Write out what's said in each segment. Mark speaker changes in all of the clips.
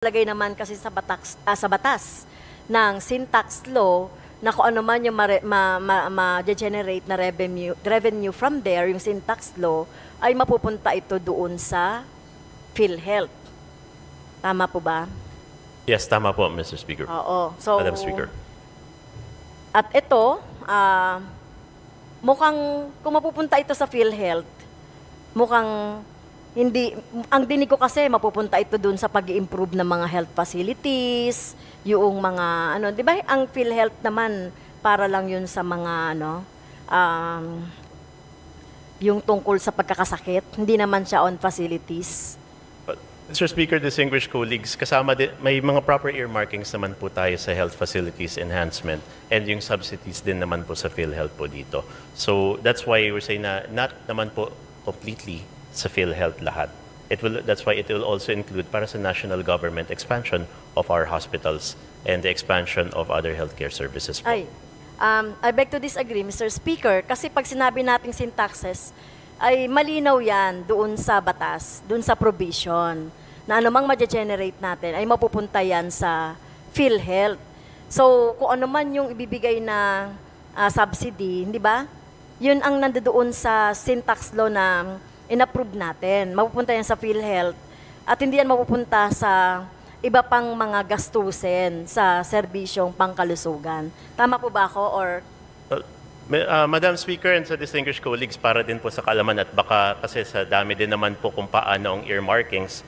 Speaker 1: Lagay naman kasi sa batas ng sin tax law na kung ano man yung ma-generate na revenue from there, yung sin tax law, ay mapupunta ito doon sa PhilHealth. Tama po ba?
Speaker 2: Yes, tama po, Mr. Speaker.
Speaker 1: Oo. So,
Speaker 2: Madam Speaker.
Speaker 1: at ito, mukhang kung mapupunta ito sa PhilHealth, mukhang hindi, ang dinig ko kasi mapupunta ito dun sa pag-i-improve ng mga health facilities, yung mga ano, 'di ba? Ang PhilHealth naman para lang 'yun sa mga yung tungkol sa pagkakasakit, hindi naman siya on facilities.
Speaker 2: But, Mr. Speaker, distinguished colleagues, kasama din, may mga proper earmarkings naman po tayo sa health facilities enhancement and yung subsidies din naman po sa PhilHealth po dito. So that's why we're saying na not naman po completely sa PhilHealth lahat. That's why it will also include para sa national government expansion of our hospitals and the expansion of other healthcare services po.
Speaker 1: I beg to disagree, Mr. Speaker, kasi pag sinabi nating sin taxes, ay malinaw yan doon sa batas, doon sa provision, na anumang ma-generate natin ay mapupunta yan sa PhilHealth. So, kung ano man yung ibibigay na subsidy, hindi ba? Yun ang nandoon sa sin tax law na in-approve natin. Mapupunta yan sa PhilHealth at hindi yan mapupunta sa iba pang mga gastusin sa serbisyong pangkalusugan. Tama po ba ako or
Speaker 2: Madam Speaker and sa distinguished colleagues, para din po sa kaalaman at baka kasi sa dami din naman po kung paano ang earmarkings,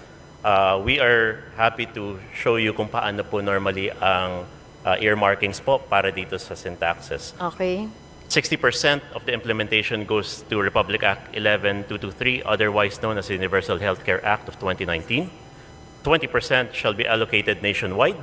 Speaker 2: we are happy to show you kung paano po normally ang earmarkings po para dito sa sin taxes.
Speaker 1: okay?
Speaker 2: 60% of the implementation goes to Republic Act 11223, otherwise known as the Universal Healthcare Act of 2019. 20% shall be allocated nationwide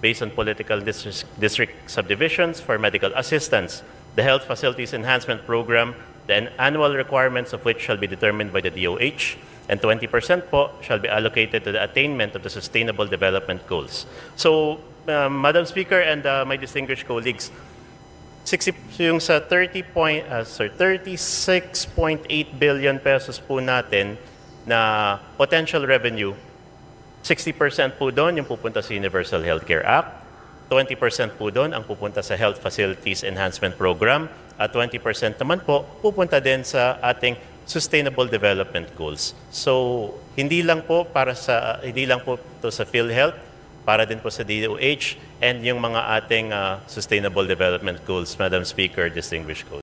Speaker 2: based on political district subdivisions for medical assistance, the Health Facilities Enhancement Program, the annual requirements of which shall be determined by the DOH, and 20% po shall be allocated to the attainment of the Sustainable Development Goals. So, Madam Speaker and my distinguished colleagues, yung sa 36.8 billion pesos po natin na potential revenue, 60% po doon yung pupunta sa Universal Healthcare Act, 20% po doon ang pupunta sa Health Facilities Enhancement Program, at 20% naman po pupunta din sa ating Sustainable Development Goals. So, hindi lang po to sa PhilHealth, para din po sa DOH and yung mga ating Sustainable Development Goals, Madam Speaker, distinguished colleagues.